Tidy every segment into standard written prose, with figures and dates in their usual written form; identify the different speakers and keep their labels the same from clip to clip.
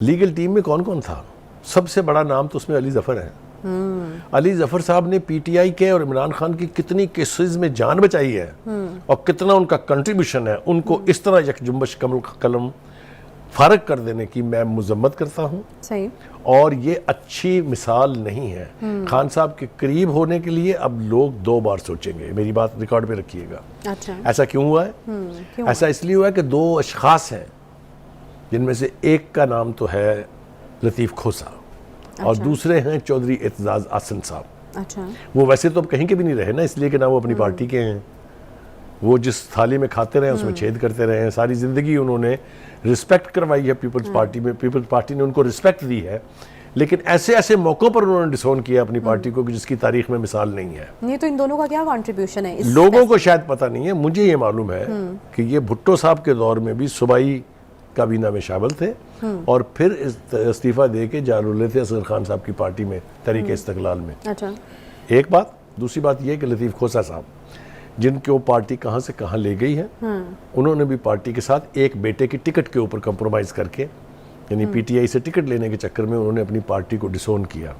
Speaker 1: Legal team में कौन कौन था? सबसे बड़ा नाम तो उसमें अली जफर है। अली जफर साहब ने पीटीआई के और इमरान खान की कितनी केसेस में जान बचाई है और कितना उनका कंट्रीब्यूशन है, उनको इस तरह यकजुम्बश कलम फारग कर देने की मैं मुजम्मत करता हूँ।
Speaker 2: सही।
Speaker 1: और ये अच्छी मिसाल नहीं है। खान साहब के करीब होने के लिए अब लोग 2 बार सोचेंगे। मेरी बात रिकॉर्ड पे रखिएगा।
Speaker 2: अच्छा।
Speaker 1: ऐसा क्यों हुआ है?
Speaker 2: क्यों?
Speaker 1: ऐसा इसलिए हुआ है कि 2 अशखास हैं जिनमें से एक का नाम तो है लतीफ़ खोसा और दूसरे हैं चौधरी एतजाज आसन साहब।
Speaker 2: अच्छा।
Speaker 1: वो वैसे तो अब कहीं के भी नहीं रहे ना, इसलिए कि ना वो अपनी पार्टी के हैं। वो जिस थाली में खाते रहे उसमें छेद करते रहे हैं। सारी ज़िंदगी उन्होंने रिस्पेक्ट करवाई है पीपल्स पार्टी में, पीपल्स पार्टी ने उनको रिस्पेक्ट दी है, लेकिन ऐसे ऐसे मौक़ों पर उन्होंने डिसोन किया अपनी पार्टी को कि जिसकी तारीख में मिसाल नहीं है।
Speaker 2: नहीं तो इन दोनों का क्या कंट्रीब्यूशन है?
Speaker 1: लोगों को शायद पता नहीं है, मुझे ये मालूम है कि ये भुट्टो साहब के दौर में भी सूबाई काबीना में शामिल थे और फिर इस्तीफ़ा दे के जा रुले थे असगर खान साहब की पार्टी में, तहरीक इस्तक़लाल में।
Speaker 2: अच्छा।
Speaker 1: एक बात। दूसरी बात यह कि लतीफ़ खोसा साहब जिनकी वो पार्टी कहाँ से कहाँ ले गई है, उन्होंने भी पार्टी के साथ एक बेटे की टिकट के ऊपर कंप्रोमाइज़ करके, यानी पीटीआई से टिकट लेने के चक्कर में उन्होंने अपनी पार्टी को डिसोन किया।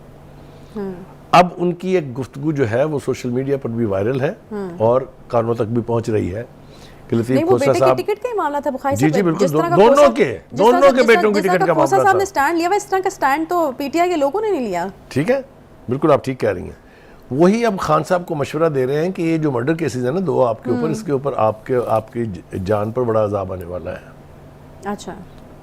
Speaker 1: अब उनकी एक गुफ्तगू जो है वो सोशल मीडिया पर भी वायरल है और कानों तक भी पहुंच रही है कि लतीफ़ खोसा साहब,
Speaker 2: टिकट का मामला था बुखारी
Speaker 1: जी जी बिल्कुल, दोनों के बेटों की टिकट का मामला था।
Speaker 2: साहब ने स्टैंड लिया, इस तरह का स्टैंड तो पीटीआई के लोगों ने नहीं लिया।
Speaker 1: ठीक है, बिल्कुल आप ठीक कह रही हैं। वही अब खान साहब को मशवरा दे रहे हैं कि ये जो मर्डर केसेस है ना 2 आपके ऊपर, इसके ऊपर आपकी जान पर बड़ा अजाब आने वाला है।
Speaker 2: अच्छा।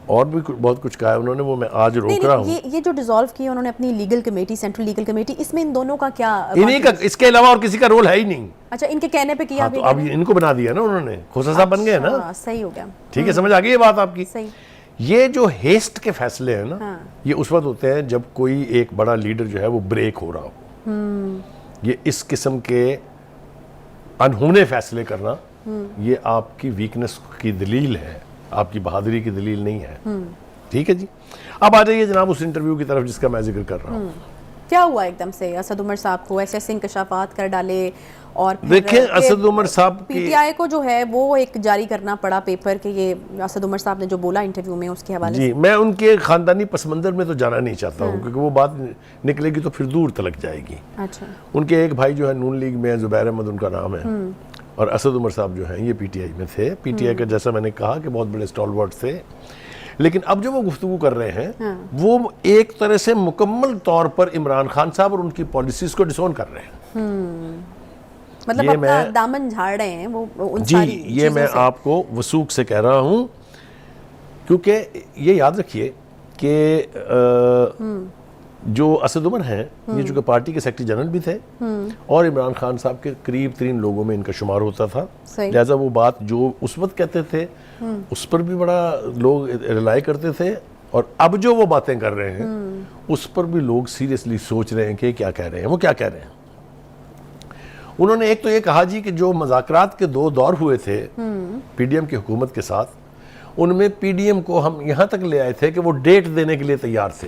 Speaker 1: और भी बहुत कुछ कहा है उन्होंने, वो मैं आज रोक रहा हूँ।
Speaker 2: ये जो डिसॉल्व किया उन्होंने अपनी legal committee, central legal committee, इसमें इन दोनों का क्या?
Speaker 1: इन्हीं का, इसके अलावा और किसी का रोल है ही नहीं।
Speaker 2: अच्छा, इनके कहने पे किया।
Speaker 1: हाँ, तो अब इनको बना दिया ना उन्होंने, खोसा साहब बन गए ना।
Speaker 2: सही हो गया।
Speaker 1: ठीक है, समझ आ गई ये बात आपकी।
Speaker 2: सही।
Speaker 1: ये जो हेस्ट के फैसले हैं ना, ये उस वक्त होते हैं जब कोई एक बड़ा लीडर जो है वो ब्रेक हो रहा हो। ये इस किस्म के अनहोने फैसले करना, ये आपकी वीकनेस की दलील है, आपकी बहादुरी की दलील नहीं है। ठीक है जी। अब आ जाइए जनाब उस इंटरव्यू की तरफ जिसका मैं जिक्र कर रहा हूँ।
Speaker 2: क्या हुआ एकदम से असद उमर साहब को ऐसे इंकशाफात कर डाले और
Speaker 1: देखें असद उमर साहब
Speaker 2: पीटीआई को जो है वो एक जारी करना पड़ा पेपर के, ये असद उमर साहब ने जो बोला इंटरव्यू में उसके हवाले
Speaker 1: जी। मैं उनके खानदानी पसमंदर में तो जाना नहीं चाहता हूँ क्योंकि वो बात निकलेगी तो फिर दूर तलक जाएगी।
Speaker 2: अच्छा।
Speaker 1: उनके एक भाई जो है नून लीग में, जुबैर अहमद उनका नाम है, और असद उमर साहब जो हैं ये पीटीआई में थे। पीटीआई का जैसा मैंने कहा कि बहुत बड़े स्टॉलवर्ड थे, लेकिन अब जो वो गुफ्तगू कर रहे हैं वो एक तरह से मुकम्मल तौर पर इमरान खान साहब और उनकी पॉलिसीज को डिसोन कर रहे हैं।
Speaker 2: मतलब अपना दामन झाड़ रहे हैं वो उन
Speaker 1: जी, ये मैं आपको वसूख से कह रहा हूं, क्योंकि ये याद रखिए कि जो असद उमर हैं ये चूंकि पार्टी के सेक्रेटरी जनरल भी थे और इमरान खान साहब के करीब 3 लोगों में इनका शुमार होता था, लिहाजा वो बात जो उस वक्त कहते थे उस पर भी बड़ा लोग रिलाई करते थे, और अब जो वो बातें कर रहे हैं उस पर भी लोग सीरियसली सोच रहे हैं कि क्या कह रहे हैं, वो क्या कह रहे हैं। उन्होंने एक तो ये कहा जी कि जो मज़ाकरात के 2 दौर हुए थे पीडीएम की हुकूमत के साथ, उनमें पीडीएम को हम यहाँ तक ले आए थे कि वो डेट देने के लिए तैयार थे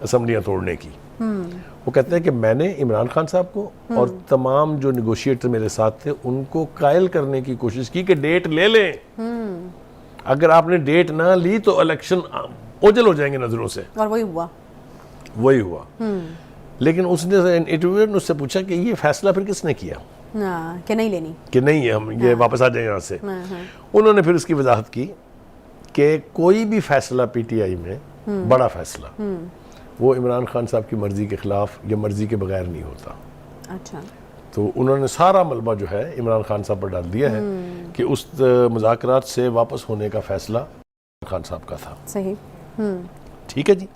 Speaker 1: असम्बलियाँ तोड़ने की। वो कहते हैं कि मैंने इमरान खान साहब को और तमाम जो निगोशिएटर मेरे साथ थे उनको कायल करने की कोशिश की कि डेट ले लें, अगर आपने डेट ना ली तो इलेक्शन ओझल हो जाएंगे नजरों से।
Speaker 2: और वही हुआ।
Speaker 1: लेकिन उसने इंटरव्यूअर ने उससे पूछा कि ये फैसला फिर किसने किया
Speaker 2: कि नहीं लेनी,
Speaker 1: कि नहीं है, हम ये वापस आ जाए यहाँ से। उन्होंने फिर इसकी वजाहत की कि कोई भी फैसला पीटीआई में बड़ा फैसला वो इमरान खान साहब की मर्जी के खिलाफ या मर्जी के बगैर नहीं होता।
Speaker 2: अच्छा।
Speaker 1: तो उन्होंने सारा मलबा जो है इमरान खान साहब पर डाल दिया है कि उस मुज़ाकरात से वापस होने का फैसला खान साहब का था।
Speaker 2: सही।
Speaker 1: ठीक है जी।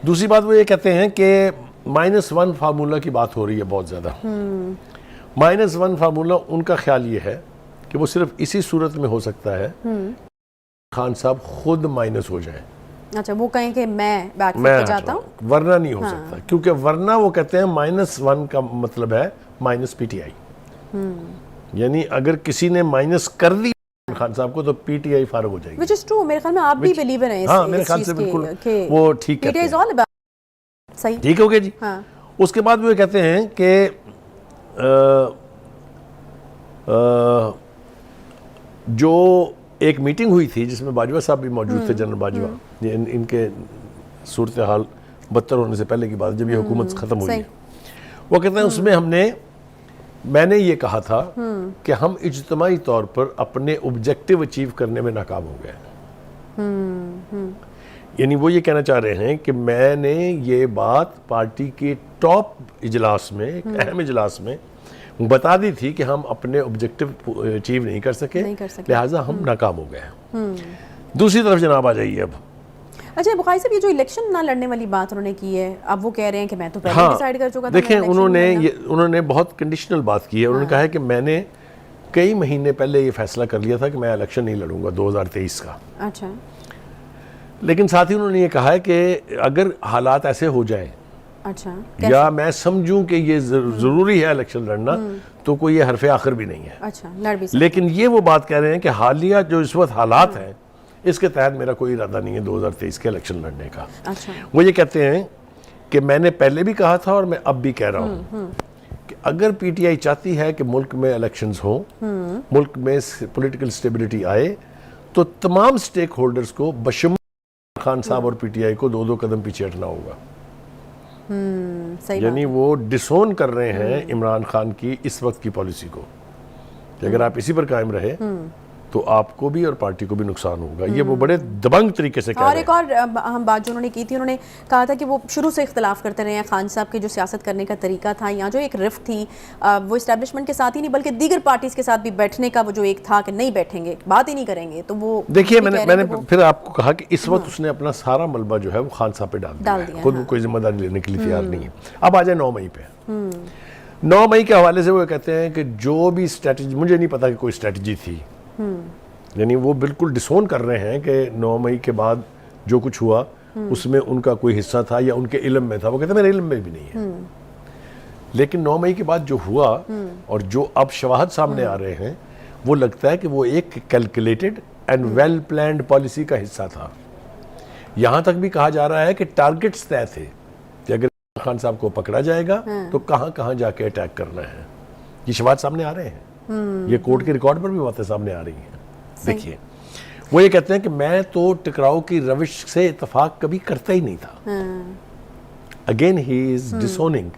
Speaker 1: दूसरी बात वो ये कहते हैं कि -1 फार्मूला की बात हो रही है बहुत ज़्यादा। -1 फार्मूला उनका ख्याल ये है कि वो सिर्फ इसी सूरत में हो सकता है खान साहब खुद माइनस हो जाए।
Speaker 2: अच्छा, वो कहें कि मैं बैक जाता हूँ,
Speaker 1: वरना नहीं हो सकता, क्योंकि वरना वो कहते हैं -1 का मतलब है माइनस पीटीआई। यानी अगर किसी ने माइनस कर दी खान साहब को तो पीटीआई फारग हो जाएगी।
Speaker 2: Which is true. मेरे ख्याल में आप भी बिलीवर हैं
Speaker 1: हाँ, मेरे ख्याल से बिल्कुल वो ठीक कहते हैं।
Speaker 2: सही,
Speaker 1: ठीक हो गया जी।
Speaker 2: हाँ।
Speaker 1: उसके बाद वो कहते हैं कि जो एक मीटिंग हुई थी जिसमें बाजवा साहब भी मौजूद थे, जनरल बाजवा, इनके सूरत हाल बदतर होने से पहले की बात, जब ये हुकूमत ख़त्म हुई है। वो कहते हैं उसमें मैंने ये कहा था कि हम इज्तिमाई तौर पर अपने ऑब्जेक्टिव अचीव करने में नाकाम हो गए। यानी वो ये कहना चाह रहे हैं कि मैंने ये बात पार्टी के टॉप इजलास में, एक अहम इजलास में बता दी थी कि हम अपने ऑब्जेक्टिव अचीव नहीं कर सके, लिहाजा हम नाकाम हो गए। दूसरी तरफ जनाब आ जाइए अब।
Speaker 2: अच्छा बुखारी साहब, ये जो इलेक्शन ना लड़ने वाली बात उन्होंने की है, अब वो कह रहे हैं कि मैं तो पहले डिसाइड कर चुका था।
Speaker 1: देखें, उन्होंने बहुत कंडीशनल बात की है। उन्होंने कहा है कि मैंने कई महीने पहले ये फैसला कर लिया था कि मैं इलेक्शन नहीं लड़ूंगा 2023 का।
Speaker 2: अच्छा।
Speaker 1: लेकिन साथ ही उन्होंने ये कहा है कि अगर हालात ऐसे हो जाएं,
Speaker 2: अच्छा,
Speaker 1: या मैं समझूं कि ये जरूरी है इलेक्शन लड़ना, तो कोई ये हरफ आखिर भी नहीं है।
Speaker 2: अच्छा, लड़ भी सकते।
Speaker 1: लेकिन ये वो बात कह रहे हैं कि हालिया जो इस वक्त हालात हैं, इसके तहत मेरा कोई इरादा नहीं है 2023 के इलेक्शन लड़ने का।
Speaker 2: अच्छा।
Speaker 1: वो ये कहते हैं कि मैंने पहले भी कहा था और मैं अब भी कह रहा हूँ कि अगर पीटीआई चाहती है कि मुल्क में इलेक्शंस हो, मुल्क में पॉलिटिकल स्टेबिलिटी आए, तो तमाम स्टेक होल्डर्स को बशम खान साहब और पीटीआई को 2-2 कदम पीछे हटना होगा। यानी वो डिसोन कर रहे हैं इमरान खान की इस वक्त की पॉलिसी को कि अगर आप इसी पर कायम रहे तो आपको भी और पार्टी को भी नुकसान होगा। ये वो बड़े दबंग तरीके से कह रहे हैं।
Speaker 2: और एक और हम बात जो उन्होंने की थी, उन्होंने कहा था कि वो शुरू से इख्तलाफ करते रहे हैं। खान साहब के जो सियासत करने का तरीका था, यहाँ जो एक रिफ्ट थी, वो इस्टेब्लिशमेंट के साथ ही नहीं बल्कि दीगर पार्टीज के साथ भी बैठने का वो जो एक था कि नहीं बैठेंगे, बात ही नहीं करेंगे, तो वो
Speaker 1: देखिए मैंने फिर आपको कहा कि इस वक्त उसने अपना सारा मलबा जो है वो खान साहब पे डाल दिया, खुद कोई जिम्मेदारी लेने के लिए तैयार नहीं है। अब आ जाए 9 मई पे। 9 मई के हवाले से वो कहते हैं कि जो भी स्ट्रेटजी, मुझे नहीं पता कि कोई स्ट्रेटजी थी, यानी वो बिल्कुल डिसोन कर रहे हैं कि 9 मई के बाद जो कुछ हुआ उसमें उनका कोई हिस्सा था या उनके इल्म में था। वो कहते हैं मेरे इल्म में भी नहीं है। लेकिन 9 मई के बाद जो हुआ और जो अब शवाहद सामने आ रहे हैं, वो लगता है कि वो एक calculated and well planned policy का हिस्सा था। यहां तक भी कहा जा रहा है कि टारगेट्स तय थे कि अगर खान साहब को पकड़ा जाएगा तो कहां कहां जाके अटैक करना है। ये शवाहद सामने आ रहे हैं, ये कोर्ट के रिकॉर्ड पर भी बातें सामने आ रही हैं। देखिए, वो ये कहते हैं कि मैं तो टकराव की रविश से इत्तेफाक कभी करता ही नहीं था। Again he is disowning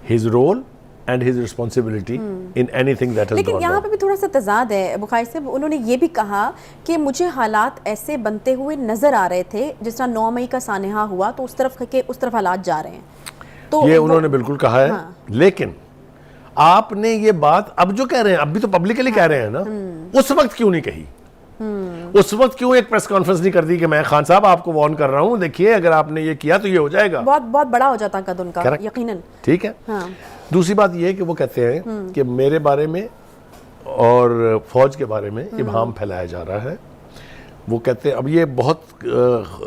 Speaker 1: his role and his responsibility in anything that has gone.
Speaker 2: लेकिन यहाँ पे भी थोड़ा सा तजाद है बुखारी साहब। उन्होंने ये भी कहा कि मुझे हालात ऐसे बनते हुए नजर आ रहे थे, जिस तरह 9 मई का सानहा हुआ तो उस तरफ हालात जा रहे हैं। तो
Speaker 1: ये उन्होंने बिल्कुल कहा है। लेकिन आपने ये बात अब जो कह रहे हैं, अब भी तो पब्लिकली कह रहे हैं ना, उस वक्त क्यों नहीं कही? उस वक्त क्यों एक प्रेस कॉन्फ्रेंस नहीं कर दी कि मैं खान साहब आपको वार्न कर रहा हूं, देखिए अगर आपने ये किया तो ये हो जाएगा।
Speaker 2: बहुत बहुत बड़ा हो जाता कद उनका, यकीनन।
Speaker 1: ठीक है। हाँ। दूसरी बात ये है कि वो कहते हैं कि मेरे बारे में और फौज के बारे में इब्हाम फैलाया जा रहा है। वो कहते हैं, अब ये बहुत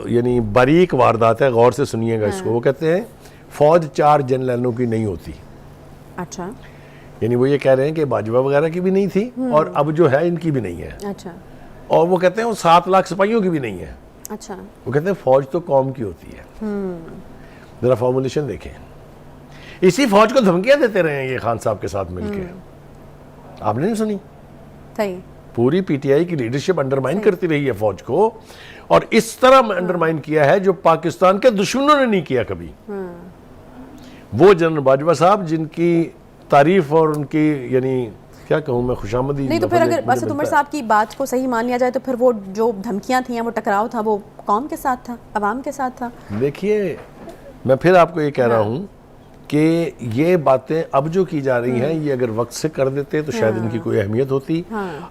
Speaker 1: यानी बारीक वारदात है, गौर से सुनिएगा इसको। वो कहते हैं फौज 4 जनरलों की नहीं होती।
Speaker 2: अच्छा।
Speaker 1: यानी वो ये कह रहे हैं कि बाजवा वगैरह की भी नहीं थी और अब जो है इनकी भी नहीं है।
Speaker 2: अच्छा।
Speaker 1: और वो कहते हैं वो 7 लाख सिपाहियों की भी नहीं है।
Speaker 2: अच्छा।
Speaker 1: वो कहते हैं फौज तो कौम की होती है। जरा फॉर्मुलेशन देखें। इसी फौज को धमकियां देते रहे हैं ये खान साहब के साथ मिलके। आपने नहीं सुनी?
Speaker 2: सही।
Speaker 1: पूरी पीटीआई की लीडरशिप अंडरमाइन करती रही है फौज को, और इस तरह अंडरमाइन किया है जो पाकिस्तान के दुश्मनों ने नहीं किया कभी। वो जनरल बाजवा साहब जिनकी तारीफ और उनकी यानी क्या कहूँ मैं, खुशामदी
Speaker 2: नहीं, तो फिर अगर असद उमर साहब की बात को सही मान लिया जाए तो फिर वो जो धमकियां थी, वो टकराव था, वो कौम के साथ था, अवाम के साथ था।
Speaker 1: देखिए, मैं फिर आपको ये कह रहा हूँ कि ये बातें अब जो की जा रही हैं, ये अगर वक्त से कर देते तो शायद इनकी कोई अहमियत होती।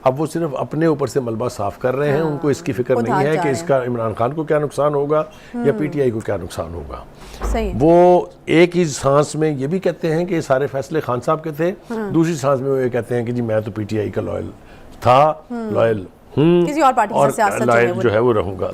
Speaker 1: अब वो सिर्फ अपने ऊपर से मलबा साफ कर रहे हैं। उनको इसकी फिक्र नहीं है कि इसका इमरान खान को क्या नुकसान होगा या पीटीआई को क्या नुकसान होगा।
Speaker 2: सही।
Speaker 1: वो एक ही सांस में ये भी कहते हैं कि सारे फैसले खान साहब के थे, दूसरी सांस में वो ये कहते हैं कि जी मैं तो पीटीआई का लॉयल था, लॉयल हूँ
Speaker 2: किसी और पार्टी से सियासत
Speaker 1: लॉयल जो है वो रहूंगा।